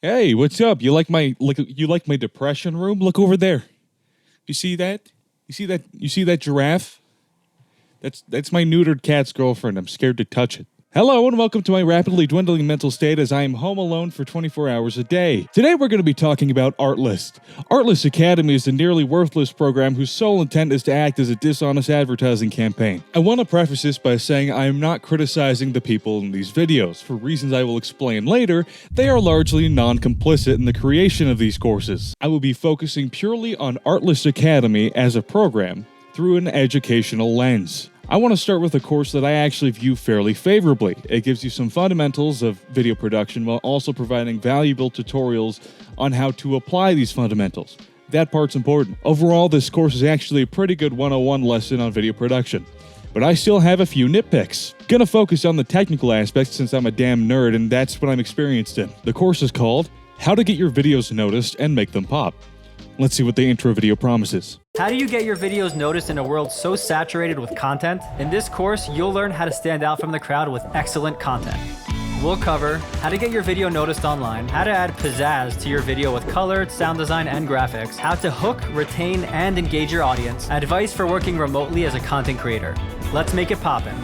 Hey, what's up? You like my depression room? Look over there. You see that? You see that giraffe? That's my neutered cat's girlfriend. I'm scared to touch it. Hello and welcome to my rapidly dwindling mental state as I am home alone for 24 hours a day. Today we're going to be talking about Artlist. Artlist Academy is a nearly worthless program whose sole intent is to act as a dishonest advertising campaign. I want to preface this by saying I am not criticizing the people in these videos. For reasons I will explain later, they are largely non-complicit in the creation of these courses. I will be focusing purely on Artlist Academy as a program through an educational lens. I want to start with a course that I actually view fairly favorably. It gives you some fundamentals of video production while also providing valuable tutorials on how to apply these fundamentals. That part's important. Overall, this course is actually a pretty good 101 lesson on video production. But I still have a few nitpicks. Gonna focus on the technical aspects since I'm a damn nerd and that's what I'm experienced in. The course is called How to Get Your Videos Noticed and Make Them Pop. Let's see what the intro video promises. How do you get your videos noticed in a world so saturated with content? In this course, you'll learn how to stand out from the crowd with excellent content. We'll cover how to get your video noticed online, how to add pizzazz to your video with color, sound design, and graphics, how to hook, retain, and engage your audience, advice for working remotely as a content creator. Let's make it poppin'.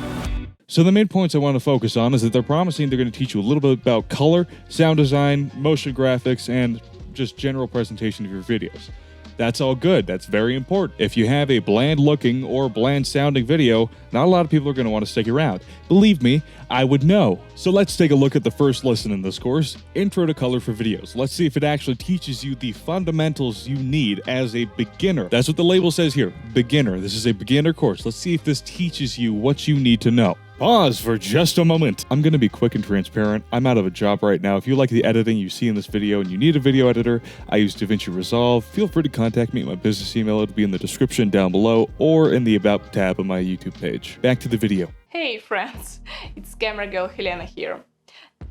So the main points I want to focus on is that they're promising they're going to teach you a little bit about color, sound design, motion graphics, and just general presentation of your videos. That's all good. That's very important. If you have a bland looking or bland sounding video, not a lot of people are going to want to stick around. Believe me, I would know. So let's take a look at the first lesson in this course, Intro to Color for Videos. Let's see if it actually teaches you the fundamentals you need as a beginner. That's what the label says here, beginner. This is a beginner course. Let's see if this teaches you what you need to know. Pause for just a moment. I'm going to be quick and transparent. I'm out of a job right now. If you like the editing you see in this video and you need a video editor, I use DaVinci Resolve. Feel free to contact me at my business email. It'll be in the description down below or in the About tab on my YouTube page. Back to the video. Hey friends, it's camera girl Helena here.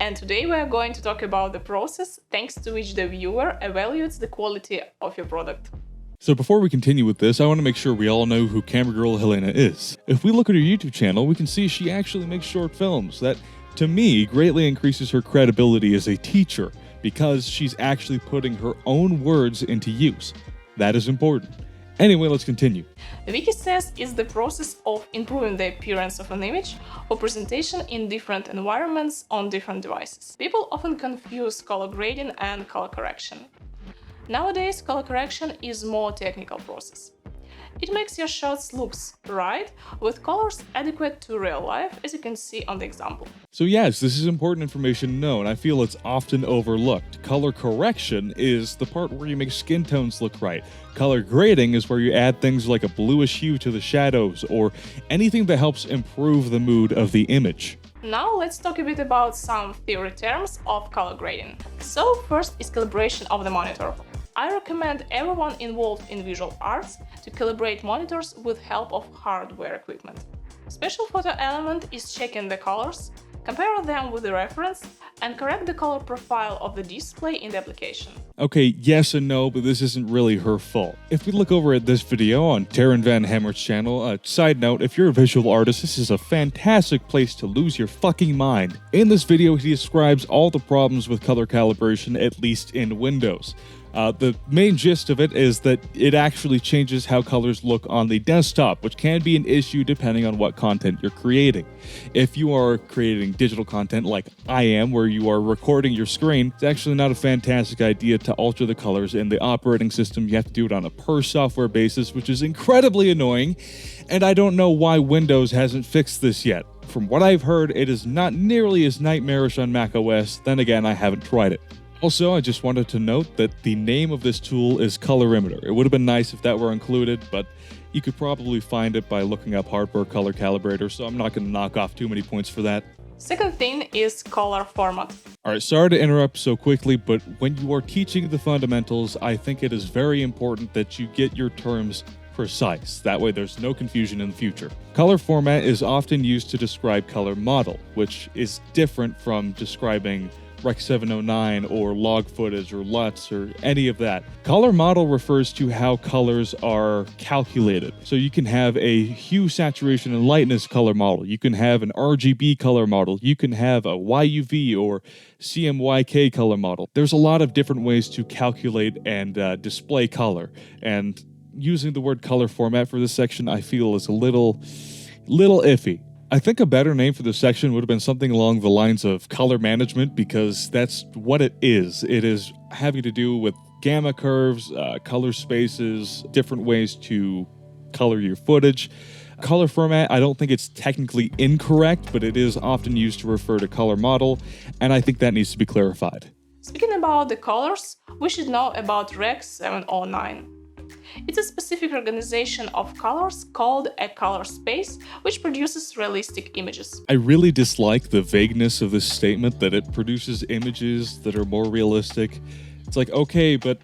And today we are going to talk about the process thanks to which the viewer evaluates the quality of your product. So before we continue with this, I want to make sure we all know who camera girl Helena is. If we look at her YouTube channel, we can see she actually makes short films. That, to me, greatly increases her credibility as a teacher because she's actually putting her own words into use. That is important. Anyway, let's continue. Wiki says is the process of improving the appearance of an image or presentation in different environments on different devices. People often confuse color grading and color correction. Nowadays, color correction is more technical process. It makes your shots look right, with colors adequate to real life, as you can see on the example. So yes, this is important information to know, and I feel it's often overlooked. Color correction is the part where you make skin tones look right. Color grading is where you add things like a bluish hue to the shadows, or anything that helps improve the mood of the image. Now let's talk a bit about some theory terms of color grading. So first is calibration of the monitor. I recommend everyone involved in visual arts to calibrate monitors with help of hardware equipment. Special photo element is checking the colors, compare them with the reference, and correct the color profile of the display in the application. Okay, yes and no, but this isn't really her fault. If we look over at this video on Taryn Van Hemmert's channel, side note, if you're a visual artist, this is a fantastic place to lose your fucking mind. In this video, he describes all the problems with color calibration, at least in Windows. The main gist of it is that it actually changes how colors look on the desktop, which can be an issue depending on what content you're creating. If you are creating digital content like I am, where you are recording your screen, it's actually not a fantastic idea to alter the colors in the operating system. You have to do it on a per software basis, which is incredibly annoying, and I don't know why Windows hasn't fixed this yet. From what I've heard, it is not nearly as nightmarish on macOS. Then again, I haven't tried it. Also, I just wanted to note that the name of this tool is Colorimeter. It would have been nice if that were included, but you could probably find it by looking up hardware color calibrator, so I'm not going to knock off too many points for that. Second thing is color format. Alright, sorry to interrupt so quickly, but when you are teaching the fundamentals, I think it is very important that you get your terms precise. That way there's no confusion in the future. Color format is often used to describe color model, which is different from describing Rec 709 or log footage or LUTs or any of that. Color model refers to how colors are calculated. So you can have a hue, saturation, and lightness color model. You can have an RGB color model. You can have a YUV or CMYK color model. There's a lot of different ways to calculate and display color. And using the word color format for this section, I feel is a little iffy. I think a better name for this section would have been something along the lines of color management, because that's what it is. It is having to do with gamma curves, color spaces, different ways to color your footage. Color format, I don't think it's technically incorrect, but it is often used to refer to color model, and I think that needs to be clarified. Speaking about the colors, we should know about Rec 709. It's a specific organization of colors called a color space, which produces realistic images. I really dislike the vagueness of this statement, that it produces images that are more realistic. It's like, okay, but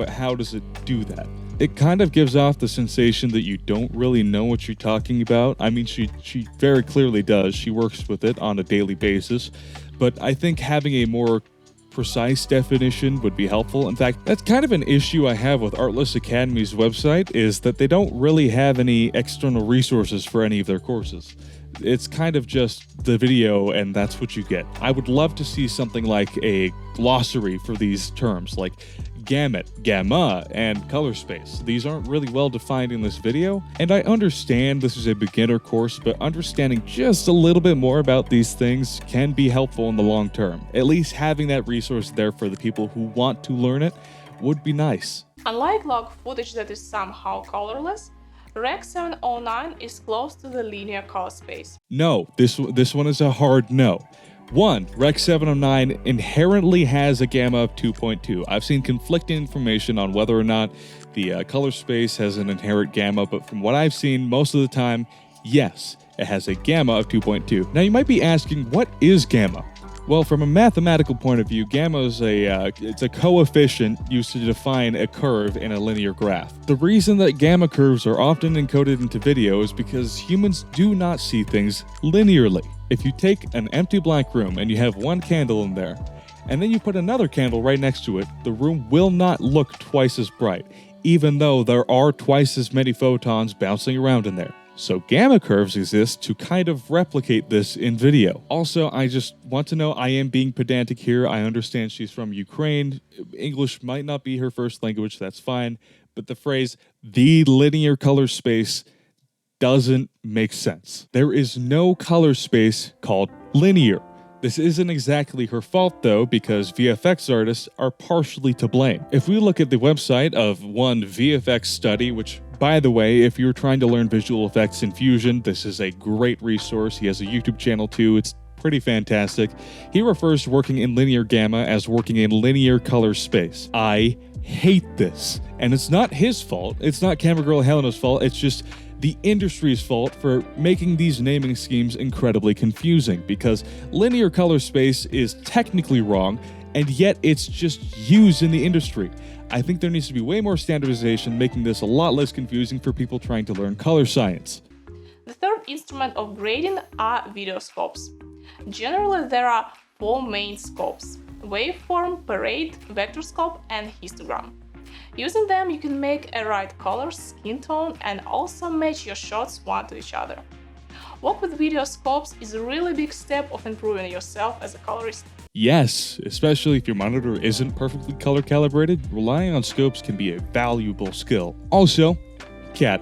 how does it do that? It kind of gives off the sensation that you don't really know what you're talking about. I mean, she very clearly does. She works with it on a daily basis. But I think having a more precise definition would be helpful. In fact, that's kind of an issue I have with Artlist Academy's website, is that they don't really have any external resources for any of their courses. It's kind of just the video and that's what you get. I would love to see something like a glossary for these terms, like gamut, gamma, and color space. These aren't really well defined in this video, and I understand this is a beginner course, but understanding just a little bit more about these things can be helpful in the long term. At least having that resource there for the people who want to learn it would be nice. Unlike log footage that is somehow colorless, Rec 709 is close to the linear color space. No, this one is a hard no. 1. Rec 709 inherently has a gamma of 2.2. I've seen conflicting information on whether or not the color space has an inherent gamma, but from what I've seen most of the time, yes, it has a gamma of 2.2. Now you might be asking, what is gamma? Well, from a mathematical point of view, gamma is it's a coefficient used to define a curve in a linear graph. The reason that gamma curves are often encoded into video is because humans do not see things linearly. If you take an empty blank room and you have one candle in there, and then you put another candle right next to it, the room will not look twice as bright, even though there are twice as many photons bouncing around in there. So gamma curves exist to kind of replicate this in video. Also, I just want to know, I am being pedantic here. I understand she's from Ukraine. English might not be her first language, that's fine. But the phrase, the linear color space, doesn't make sense. There is no color space called linear. This isn't exactly her fault though, because VFX artists are partially to blame. If we look at the website of one VFX study, which by the way, if you're trying to learn visual effects in Fusion, this is a great resource. He has a YouTube channel too. It's pretty fantastic. He refers to working in linear gamma as working in linear color space. I hate this. And it's not his fault. It's not camera girl Helena's fault. It's just the industry's fault for making these naming schemes incredibly confusing, because linear color space is technically wrong, and yet it's just used in the industry. I think there needs to be way more standardization, making this a lot less confusing for people trying to learn color science. The third instrument of grading are video scopes. Generally, there are 4 main scopes: waveform, parade, vector scope, and histogram. Using them, you can make a right color, skin tone, and also match your shots one to each other. Work with video scopes is a really big step of improving yourself as a colorist. Yes, especially if your monitor isn't perfectly color calibrated, relying on scopes can be a valuable skill. Also, cat.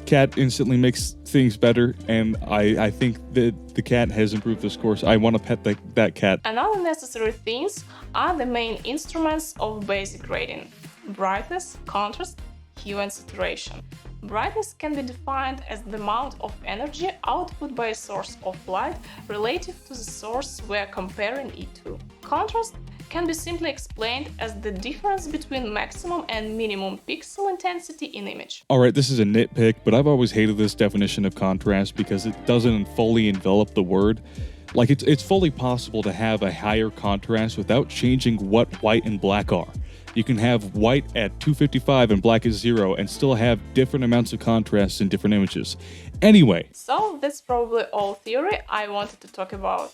Cat instantly makes things better, and I think that the cat has improved this course. I want to pet that cat. Another necessary things are the main instruments of basic grading: brightness, contrast, hue, and saturation. Brightness can be defined as the amount of energy output by a source of light relative to the source we're comparing it to. Contrast can be simply explained as the difference between maximum and minimum pixel intensity in image. Alright, this is a nitpick, but I've always hated this definition of contrast because it doesn't fully envelop the word. Like, it's fully possible to have a higher contrast without changing what white and black are. You can have white at 255 and black at 0 and still have different amounts of contrast in different images. Anyway. So that's probably all theory I wanted to talk about.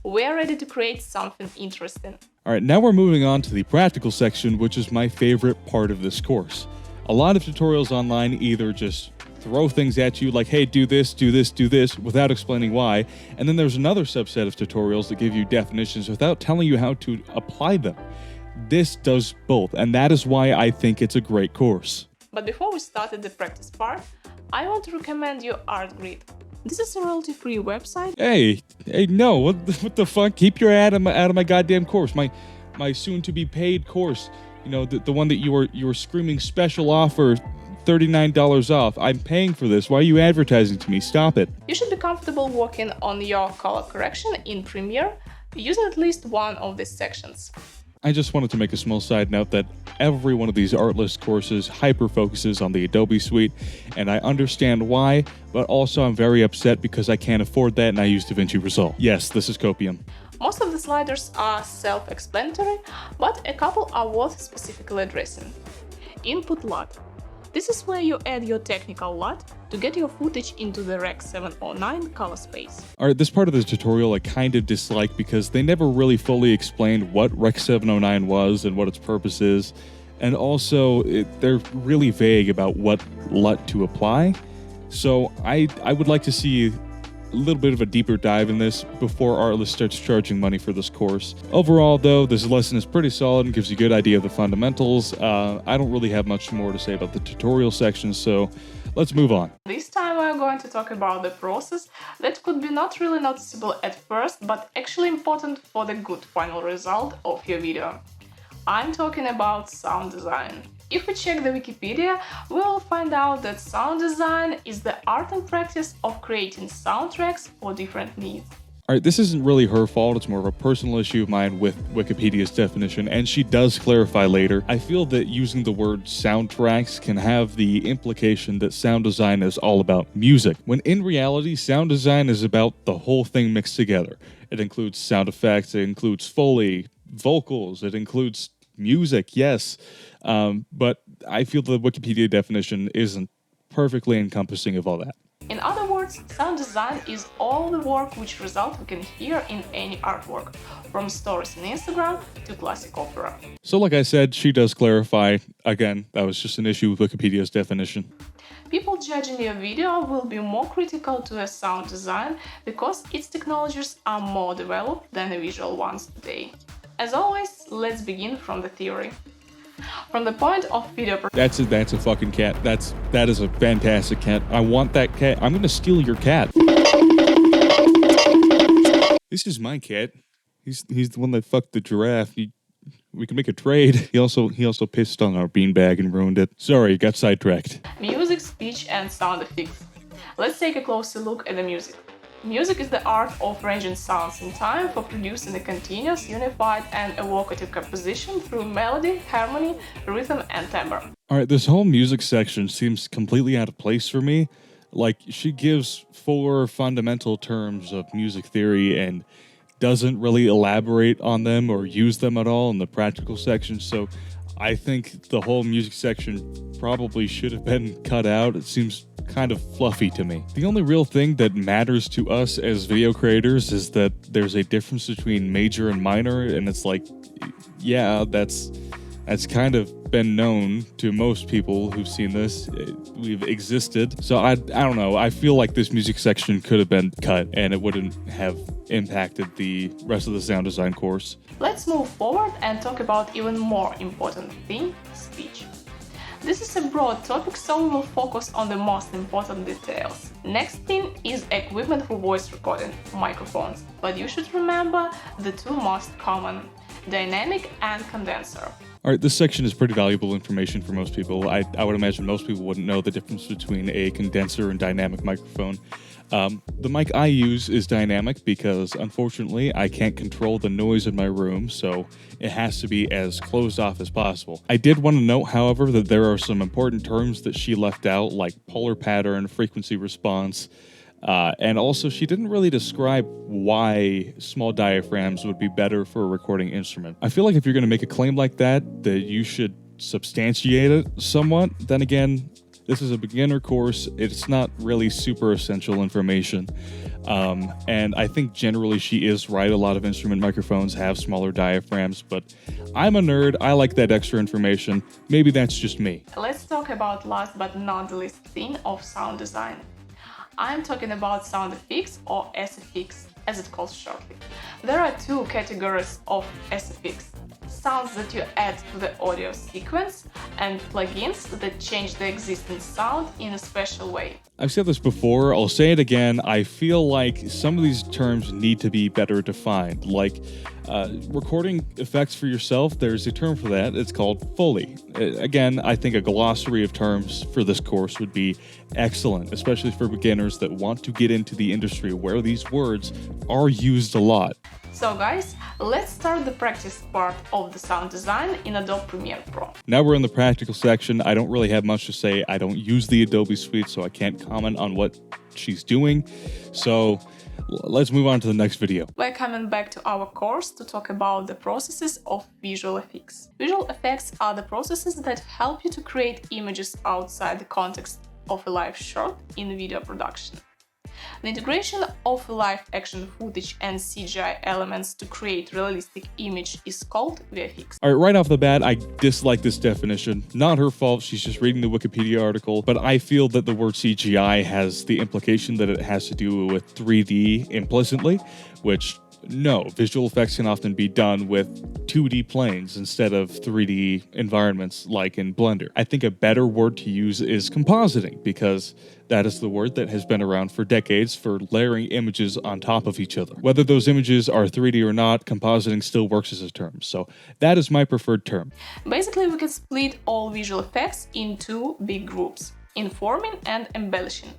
we're ready to create something interesting. All right, now we're moving on to the practical section, which is my favorite part of this course. A lot of tutorials online either just throw things at you like, hey, do this, do this, do this, without explaining why. And then there's another subset of tutorials that give you definitions without telling you how to apply them. This does both, and that is why I think it's a great course. But before we started the practice part, I want to recommend you ArtGrid. This is a royalty-free website. Hey, no, what the fuck? Keep your ad out of my goddamn course, my soon-to-be paid course. You know, the one that you were screaming special offer, $39 off. I'm paying for this. Why are you advertising to me? Stop it. You should be comfortable working on your color correction in Premiere using at least one of these sections. I just wanted to make a small side note that every one of these Artlist courses hyper-focuses on the Adobe suite, and I understand why, but also I'm very upset because I can't afford that and I use DaVinci Resolve. Yes, this is copium. Most of the sliders are self-explanatory, but a couple are worth specifically addressing. Input LUT. This is where you add your technical LUT to get your footage into the Rec. 709 color space. Alright, this part of the tutorial I kind of dislike because they never really fully explained what Rec. 709 was and what its purpose is, and also they're really vague about what LUT to apply, so I would like to see a little bit of a deeper dive in this before Artlist starts charging money for this course. Overall, though, this lesson is pretty solid and gives you a good idea of the fundamentals. I don't really have much more to say about the tutorial section, so let's move on. This time we're going to talk about the process that could be not really noticeable at first, but actually important for the good final result of your video. I'm talking about sound design. If we check the Wikipedia, we will find out that sound design is the art and practice of creating soundtracks for different needs. Alright, this isn't really her fault, it's more of a personal issue of mine with Wikipedia's definition, and she does clarify later. I feel that using the word soundtracks can have the implication that sound design is all about music, when in reality, sound design is about the whole thing mixed together. It includes sound effects, it includes Foley, vocals, it includes music, yes, but I feel the Wikipedia definition isn't perfectly encompassing of all that. In other words, sound design is all the work which result we can hear in any artwork, from stories on Instagram to classic opera. So like I said, she does clarify. Again, that was just an issue with Wikipedia's definition. People judging your video will be more critical to a sound design because its technologies are more developed than the visual ones today. As always, let's begin from the theory. From the point of video That's a fucking cat. That is a fantastic cat. I want that cat. I'm gonna steal your cat. This is my cat. He's the one that fucked the giraffe. We can make a trade. He also pissed on our beanbag and ruined it. Sorry, got sidetracked. Music, speech, and sound effects. Let's take a closer look at the music. Music is the art of arranging sounds in time for producing a continuous, unified, and evocative composition through melody, harmony, rhythm, and timbre. Alright, this whole music section seems completely out of place for me. Like, she gives 4 fundamental terms of music theory and doesn't really elaborate on them or use them at all in the practical section, so I think the whole music section probably should have been cut out. It seems kind of fluffy to me. The only real thing that matters to us as video creators is that there's a difference between major and minor, and it's like, yeah, that's kind of been known to most people who've seen this. We've existed. So I don't know. I feel like this music section could have been cut and it wouldn't have impacted the rest of the sound design course. Let's move forward and talk about even more important thing, speech. This is a broad topic, so we will focus on the most important details. Next thing is equipment for voice recording, microphones. But you should remember the 2 most common, dynamic and condenser. Alright, this section is pretty valuable information for most people. I would imagine most people wouldn't know the difference between a condenser and dynamic microphone. The mic I use is dynamic because, unfortunately, I can't control the noise in my room, so it has to be as closed off as possible. I did want to note, however, that there are some important terms that she left out, like polar pattern, frequency response, and also she didn't really describe why small diaphragms would be better for a recording instrument. I feel like if you're going to make a claim like that you should substantiate it somewhat. Then again, This is a beginner course. It's not really super essential information. And I think generally she is right. A lot of instrument microphones have smaller diaphragms, but I'm a nerd. I like that extra information. Maybe that's just me. Let's talk about last but not the least thing of sound design. I'm talking about sound effects, or SFX, as it's called shortly. There are two categories of SFX: sounds that you add to the audio sequence, and plugins that change the existing sound in a special way. I've said this before, I'll say it again. I feel like some of these terms need to be better defined. Like recording effects for yourself, there's a term for that. It's called Foley. Again, I think a glossary of terms for this course would be excellent, especially for beginners that want to get into the industry where these words are used a lot. So guys, let's start the practice part of the sound design in Adobe Premiere Pro. Now we're in the practical section. I don't really have much to say. I don't use the Adobe suite, so I can't comment on what she's doing. So let's move on to the next video. We're coming back to our course to talk about the processes of visual effects. Visual effects are the processes that help you to create images outside the context of a live shot in video production. The integration of live action footage and CGI elements to create realistic image is called VFX. All right off the bat, I dislike this definition. Not her fault, she's just reading the Wikipedia article, but I feel that the word CGI has the implication that it has to do with 3D implicitly, which no, visual effects can often be done with 2D planes instead of 3D environments like in Blender. I think a better word to use is compositing, because that is the word that has been around for decades for layering images on top of each other. Whether those images are 3D or not, compositing still works as a term, so that is my preferred term. Basically, we can split all visual effects in two big groups: informing and embellishing.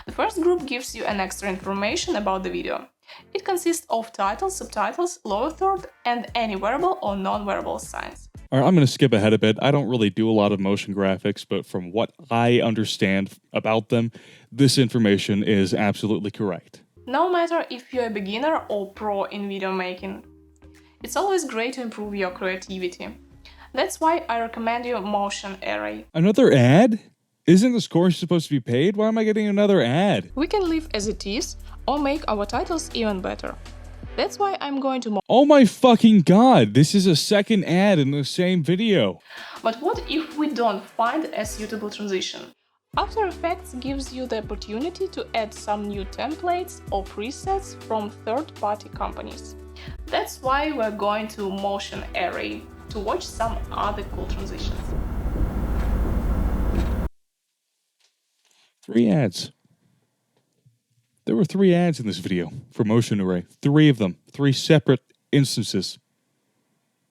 The first group gives you an extra information about the video. It consists of titles, subtitles, lower third, and any wearable or non-wearable signs. All right, I'm going to skip ahead a bit. I don't really do a lot of motion graphics, but from what I understand about them, this information is absolutely correct. No matter if you're a beginner or pro in video making, it's always great to improve your creativity. That's why I recommend you Motion Array. Another ad? Isn't this course supposed to be paid? Why am I getting another ad? We can leave as it is or make our titles even better. That's why I'm going to Oh my fucking god, this is a second ad in the same video. But what if we don't find a suitable transition? After Effects gives you the opportunity to add some new templates or presets from third-party companies. That's why we're going to Motion Array to watch some other cool transitions. 3 ads. There were 3 ads in this video for Motion Array. 3 of them. 3 separate instances.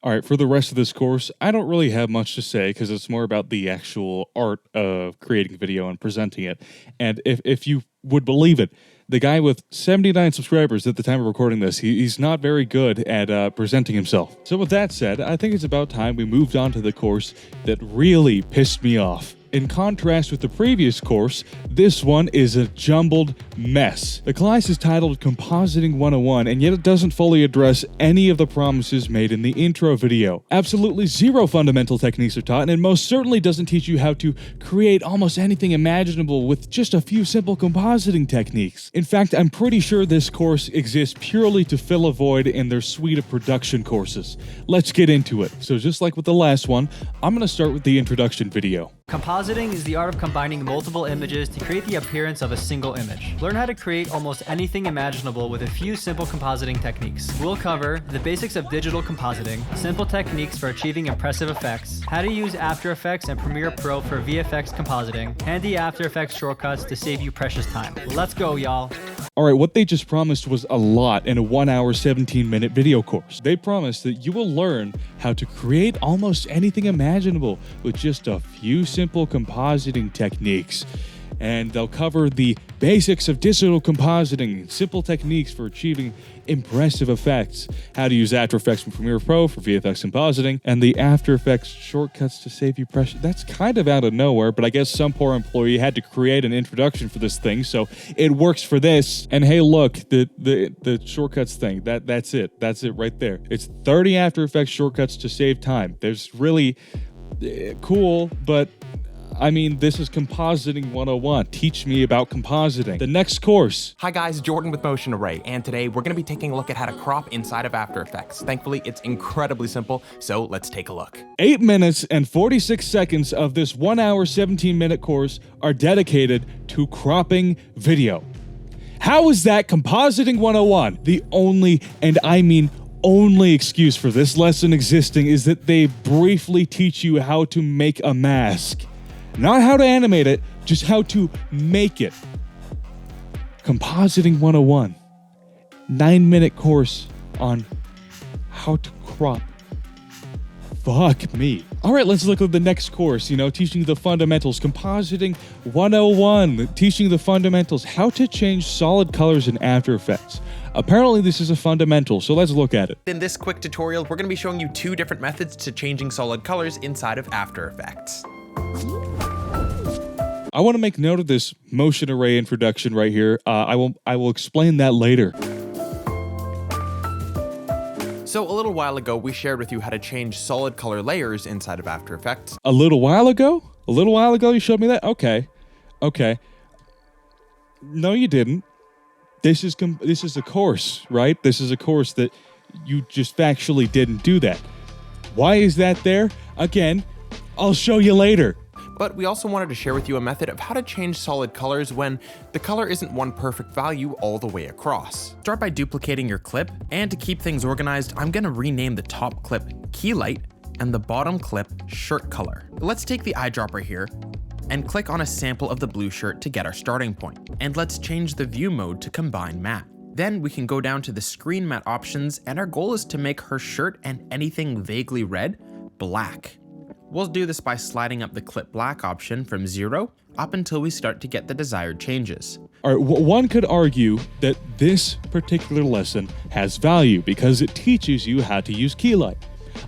Alright, for the rest of this course, I don't really have much to say because it's more about the actual art of creating video and presenting it. And if you would believe it, the guy with 79 subscribers at the time of recording this, he's not very good at presenting himself. So with that said, I think it's about time we moved on to the course that really pissed me off. In contrast with the previous course, this one is a jumbled mess. The class is titled Compositing 101, and yet it doesn't fully address any of the promises made in the intro video. Absolutely 0 fundamental techniques are taught, and it most certainly doesn't teach you how to create almost anything imaginable with just a few simple compositing techniques. In fact, I'm pretty sure this course exists purely to fill a void in their suite of production courses. Let's get into it. So just like with the last one, I'm going to start with the introduction video. Compositing is the art of combining multiple images to create the appearance of a single image. Learn how to create almost anything imaginable with a few simple compositing techniques. We'll cover the basics of digital compositing, simple techniques for achieving impressive effects, how to use After Effects and Premiere Pro for VFX compositing, handy After Effects shortcuts to save you precious time. Let's go, y'all. Alright, what they just promised was a lot in a 1 hour, 17-minute video course. They promised that you will learn how to create almost anything imaginable with just a few simple compositing techniques. And they'll cover the basics of digital compositing, simple techniques for achieving impressive effects, how to use After Effects from Premiere Pro for VFX compositing, and the After Effects shortcuts to save you pressure. That's kind of out of nowhere, but I guess some poor employee had to create an introduction for this thing, so it works for this. And hey, look, the shortcuts thing, that's it right there. It's 30 After Effects shortcuts to save time. There's really cool, but I mean, this is Compositing 101. Teach me about compositing. The next course. Hi guys, Jordan with Motion Array, and today we're going to be taking a look at how to crop inside of After Effects. Thankfully, it's incredibly simple, so let's take a look. 8 minutes and 46 seconds of this 1 hour, 17-minute course are dedicated to cropping video. How is that Compositing 101? The only, and I mean only excuse for this lesson existing is that they briefly teach you how to make a mask. Not how to animate it, just how to make it. Compositing 101. 9-minute course on how to crop. Fuck me. All right, let's look at the next course, teaching the fundamentals. Compositing 101, teaching the fundamentals, how to change solid colors in After Effects. Apparently, this is a fundamental, so let's look at it. In this quick tutorial, we're going to be showing you 2 different methods to changing solid colors inside of After Effects. I want to make note of this motion array introduction right here. I will explain that later. So a little while ago, we shared with you how to change solid color layers inside of After Effects. A little while ago? A little while ago you showed me that? Okay. No, you didn't. This is a course, right? This is a course that you just factually didn't do that. Why is that there? Again, I'll show you later. But we also wanted to share with you a method of how to change solid colors when the color isn't one perfect value all the way across. Start by duplicating your clip, and to keep things organized, I'm going to rename the top clip Key Light and the bottom clip Shirt Color. Let's take the eyedropper here and click on a sample of the blue shirt to get our starting point. And let's change the view mode to Combine Matte. Then we can go down to the screen matte options, and our goal is to make her shirt and anything vaguely red black. We'll do this by sliding up the clip black option from 0 up until we start to get the desired changes. All right, one could argue that this particular lesson has value because it teaches you how to use key light.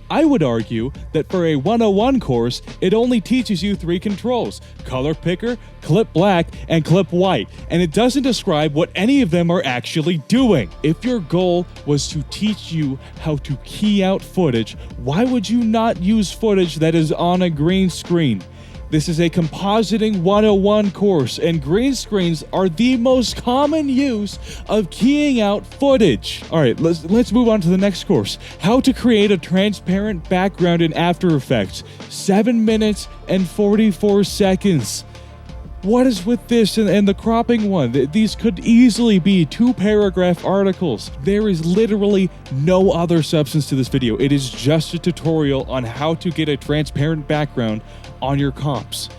I would argue that for a 101 course, it only teaches you 3 controls: color picker, clip black, and clip white, and it doesn't describe what any of them are actually doing. If your goal was to teach you how to key out footage, why would you not use footage that is on a green screen? This is a Compositing 101 course, and green screens are the most common use of keying out footage. All right, let's move on to the next course. How to create a transparent background in After Effects. 7 minutes and 44 seconds. What is with this and the cropping one? These could easily be 2-paragraph articles. There is literally no other substance to this video. It is just a tutorial on how to get a transparent background on your comps.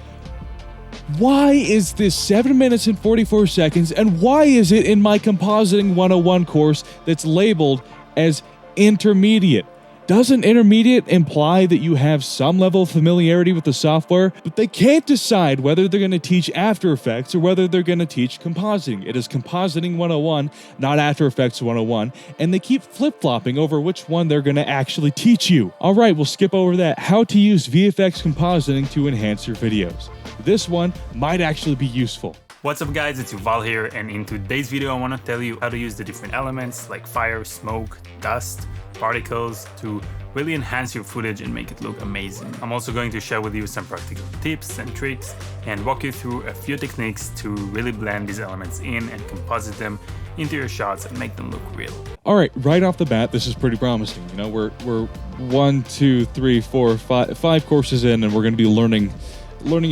Why is this 7 minutes and 44 seconds, and why is it in my Compositing 101 course that's labeled as intermediate? Doesn't intermediate imply that you have some level of familiarity with the software? But they can't decide whether they're going to teach After Effects or whether they're going to teach compositing. It is Compositing 101, not After Effects 101, and they keep flip-flopping over which one they're going to actually teach you. All right, we'll skip over that. How to use VFX compositing to enhance your videos. This one might actually be useful. What's up guys, it's Yuval here, and in today's video I want to tell you how to use the different elements like fire, smoke, dust, particles to really enhance your footage and make it look amazing. I'm also going to share with you some practical tips and tricks and walk you through a few techniques to really blend these elements in and composite them into your shots and make them look real. All right, right off the bat, this is pretty promising. We're 1, 2, 3, 4, 5 courses in, and we're going to be learning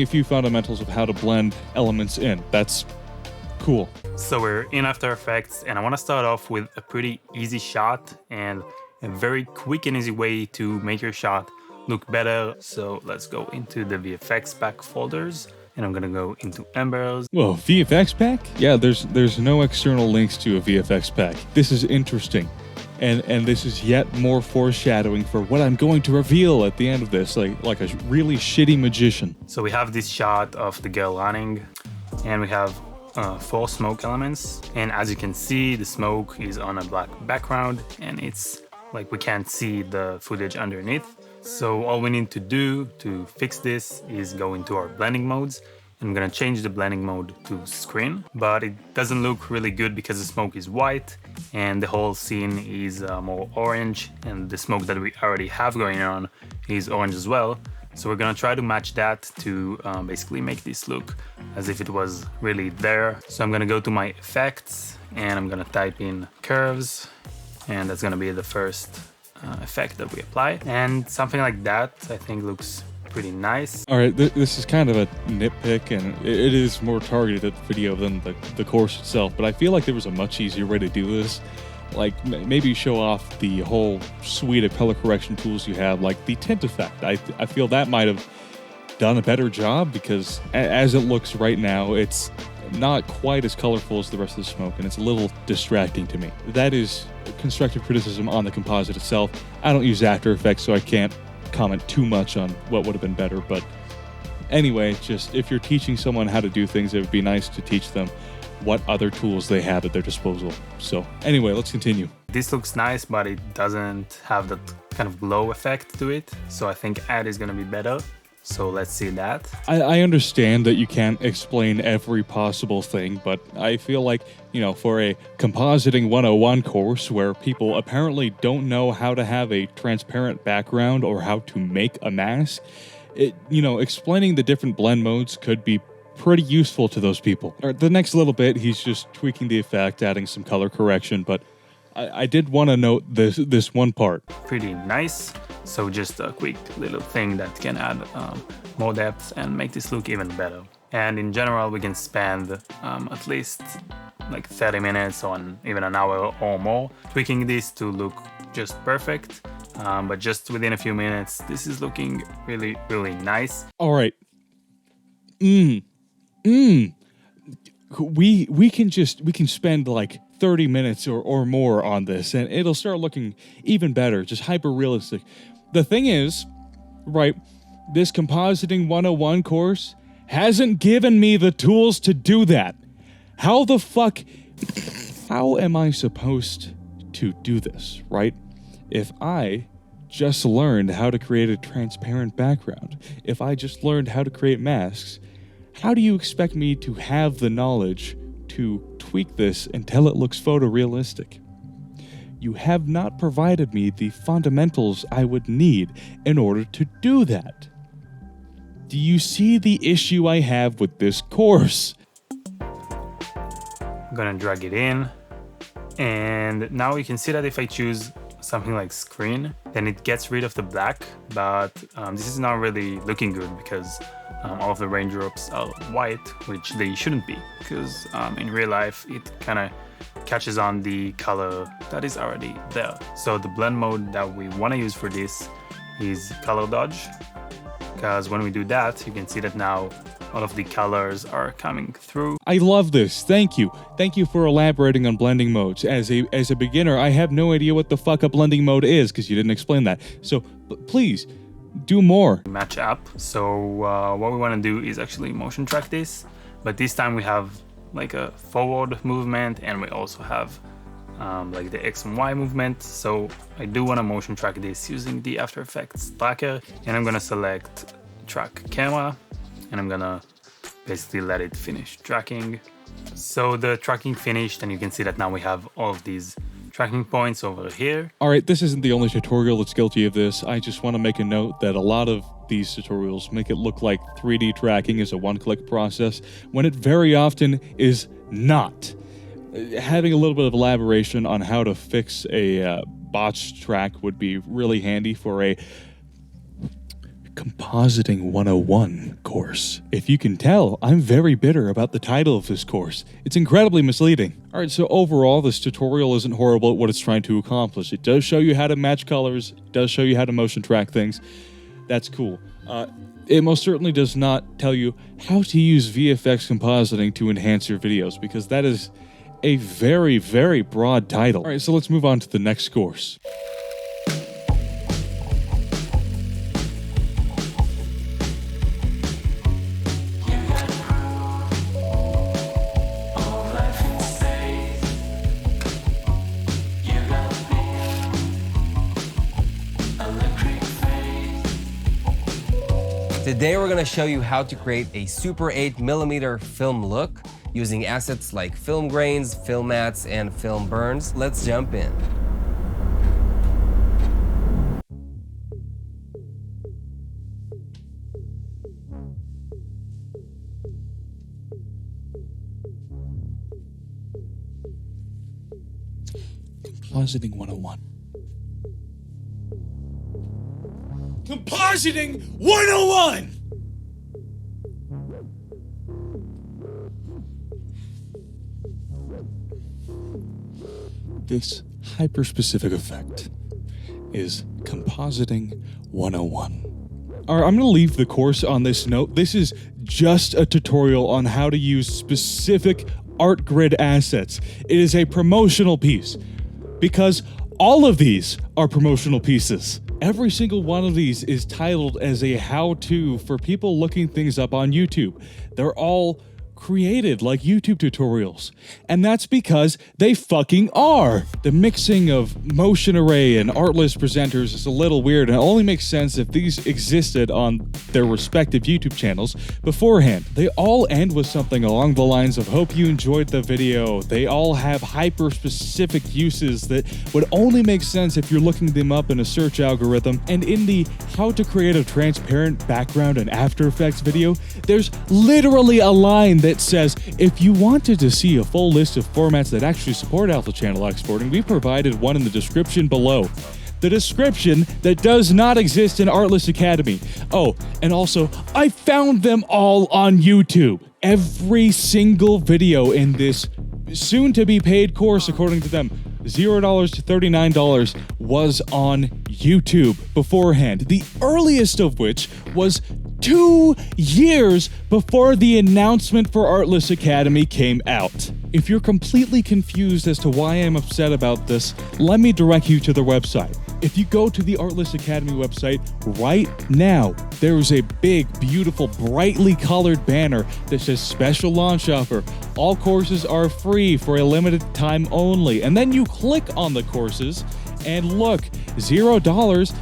a few fundamentals of how to blend elements in. That's cool. So we're in After Effects, and I want to start off with a pretty easy shot and a very quick and easy way to make your shot look better. So let's go into the VFX pack folders, and I'm gonna go into Embers. Whoa, VFX pack? Yeah, there's no external links to a VFX pack. This is interesting. And this is yet more foreshadowing for what I'm going to reveal at the end of this, like a really shitty magician. So we have this shot of the girl running, and we have 4 smoke elements. And as you can see, the smoke is on a black background, and it's like we can't see the footage underneath. So all we need to do to fix this is go into our blending modes. I'm gonna change the blending mode to screen, but it doesn't look really good because the smoke is white and the whole scene is more orange, and the smoke that we already have going on is orange as well. So we're gonna try to match that to basically make this look as if it was really there. So I'm gonna go to my effects and I'm gonna type in curves, and that's gonna be the first effect that we apply. And something like that I think looks pretty nice. All right, this is kind of a nitpick, and it is more targeted at the video than the course itself, but I feel like there was a much easier way to do this. Like, maybe show off the whole suite of color correction tools you have, like the tint effect. I feel that might have done a better job, because as it looks right now, it's not quite as colorful as the rest of the smoke, and it's a little distracting to me. That is constructive criticism on the composite itself. I don't use After Effects, so I can't comment too much on what would have been better, but anyway, just if you're teaching someone how to do things, it would be nice to teach them what other tools they have at their disposal. So anyway, let's continue. This looks nice, but it doesn't have that kind of glow effect to it, so I think add is gonna be better. So let's see that. I understand that you can't explain every possible thing, but I feel like, you know, for a compositing 101 course where people apparently don't know how to have a transparent background or how to make a mask, explaining the different blend modes could be pretty useful to those people. The next little bit, he's just tweaking the effect, adding some color correction, but I did want to note this one part. Pretty nice. So just a quick little thing that can add more depth and make this look even better. And in general, we can spend at least like 30 minutes on even an hour or more tweaking this to look just perfect. But just within a few minutes, this is looking really, really nice. All right. We can spend like 30 minutes or more on this, and it'll start looking even better, just hyper realistic. The thing is, right, this compositing 101 course hasn't given me the tools to do that. How am I supposed to do this, right? If I just learned how to create a transparent background, if I just learned how to create masks, how do you expect me to have the knowledge to tweak this until it looks photorealistic? You have not provided me the fundamentals I would need in order to do that. Do you see the issue I have with this course? I'm gonna drag it in, and now you can see that if I choose something like screen, then it gets rid of the black, but this is not really looking good because all of the raindrops are white, which they shouldn't be, because in real life it kind of catches on the color that is already there. So the blend mode that we want to use for this is color dodge, because when we do that, you can see that now all of the colors are coming through. I love this. Thank you. Thank you for elaborating on blending modes. As a beginner, I have no idea what the fuck a blending mode is because you didn't explain that. So please do more. Match up. So what we want to do is actually motion track this, but this time we have like a forward movement, and we also have like the X and Y movement. So I do want to motion track this using the After Effects tracker, and I'm gonna select track camera, and I'm gonna basically let it finish tracking. So the tracking finished, and you can see that now we have all of these tracking points over here. All right, this isn't the only tutorial that's guilty of this. I just want to make a note that a lot of these tutorials make it look like 3D tracking is a one-click process, when it very often is not. Having a little bit of elaboration on how to fix a botched track would be really handy for a Compositing 101 course. If you can tell, I'm very bitter about the title of this course. It's incredibly misleading. Alright, so overall, this tutorial isn't horrible at what it's trying to accomplish. It does show you how to match colors, it does show you how to motion track things. That's cool. It most certainly does not tell you how to use VFX compositing to enhance your videos, because that is a very, very broad title. Alright, so let's move on to the next course. Today we're going to show you how to create a Super 8mm film look using assets like film grains, film mats, and film burns. Let's jump in. Compositing 101. Compositing 101! This hyper-specific effect is Compositing 101. All right, I'm going to leave the course on this note. This is just a tutorial on how to use specific art grid assets. It is a promotional piece because all of these are promotional pieces. Every single one of these is titled as a how-to for people looking things up on YouTube. They're all created like YouTube tutorials, and that's because they fucking are. The mixing of motion array and Artlist presenters is a little weird, and it only makes sense if these existed on their respective YouTube channels beforehand. They all end with something along the lines of "hope you enjoyed the video." They all have hyper-specific uses that would only make sense if you're looking them up in a search algorithm. And in the how to create a transparent background in After Effects video, there's literally a line that says, if you wanted to see a full list of formats that actually support alpha channel exporting, we provided one in the description below. The description that does not exist in Artlist Academy. Oh, and also, I found them all on YouTube. Every single video in this soon-to-be paid course, according to them, $0 to $39, was on YouTube beforehand. The earliest of which was 2 years before the announcement for Artlist Academy came out. If you're completely confused as to why I'm upset about this, let me direct you to their website. If you go to the Artlist Academy website right now, there is a big, beautiful, brightly colored banner that says special launch offer. All courses are free for a limited time only. And then you click on the courses and look, $0.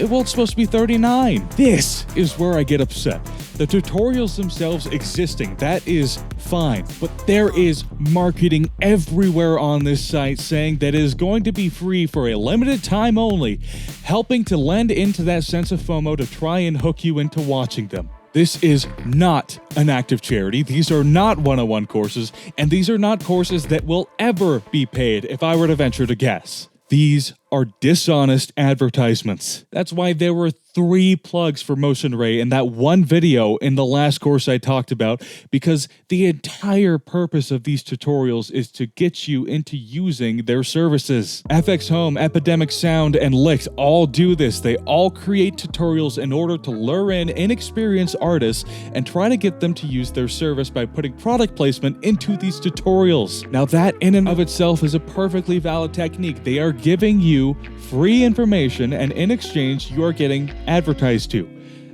Well, it's supposed to be $39. This is where I get upset. The tutorials themselves existing, that is fine. But there is marketing everywhere on this site saying that it is going to be free for a limited time only, helping to lend into that sense of FOMO to try and hook you into watching them. This is not an active charity. These are not 101 courses, and these are not courses that will ever be paid if I were to venture to guess. These are dishonest advertisements. That's why there were 3 plugs for Motion Array in that one video in the last course I talked about, because the entire purpose of these tutorials is to get you into using their services. FX Home, Epidemic Sound, and Licht all do this. They all create tutorials in order to lure in inexperienced artists and try to get them to use their service by putting product placement into these tutorials. Now that in and of itself is a perfectly valid technique. They are giving you free information, and in exchange you are getting advertised to.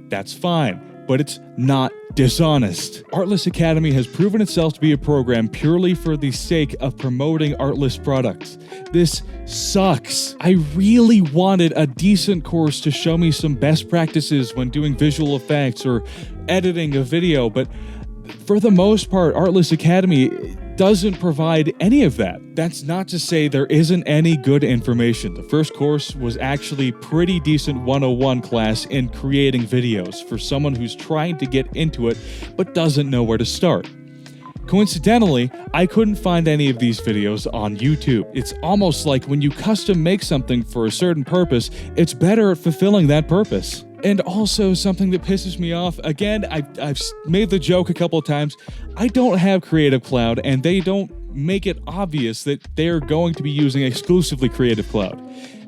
That's fine, but it's not dishonest. Artlist Academy has proven itself to be a program purely for the sake of promoting Artlist products. This sucks. I really wanted a decent course to show me some best practices when doing visual effects or editing a video, but for the most part, Artlist Academy doesn't provide any of that. That's not to say there isn't any good information. The first course was actually pretty decent 101 class in creating videos for someone who's trying to get into it but doesn't know where to start. Coincidentally, I couldn't find any of these videos on YouTube. It's almost like when you custom make something for a certain purpose, it's better at fulfilling that purpose. And also something that pisses me off, again, I've made the joke a couple of times, I don't have Creative Cloud, and they don't make it obvious that they're going to be using exclusively Creative Cloud.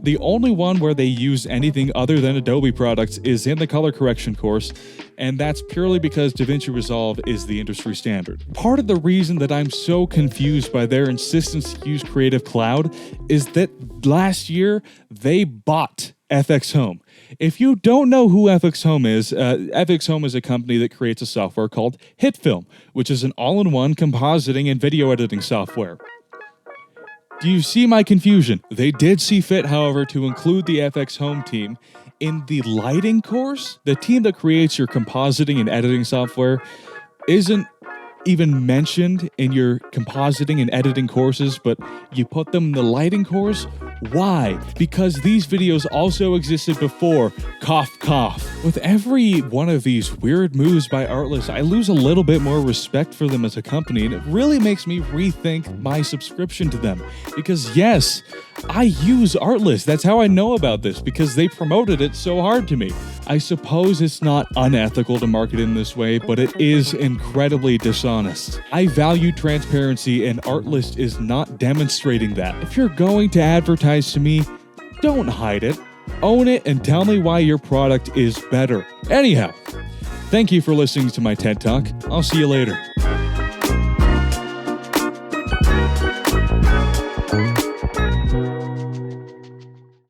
The only one where they use anything other than Adobe products is in the color correction course, and that's purely because DaVinci Resolve is the industry standard. Part of the reason that I'm so confused by their insistence to use Creative Cloud is that last year they bought FX Home. If you don't know who FX Home is a company that creates a software called HitFilm, which is an all-in-one compositing and video editing software. Do you see my confusion? They did see fit, however, to include the FX Home team in the lighting course. The team that creates your compositing and editing software isn't even mentioned in your compositing and editing courses, but you put them in the lighting course. Why? Because these videos also existed before. Cough, cough. With every one of these weird moves by Artlist, I lose a little bit more respect for them as a company, and it really makes me rethink my subscription to them. Because yes, I use Artlist. That's how I know about this, because they promoted it so hard to me. I suppose it's not unethical to market in this way, but it is incredibly dishonest. I value transparency, and Artlist is not demonstrating that. If you're going to advertise to me, don't hide it. Own it and tell me why your product is better. Anyhow, thank you for listening to my TED Talk. I'll see you later.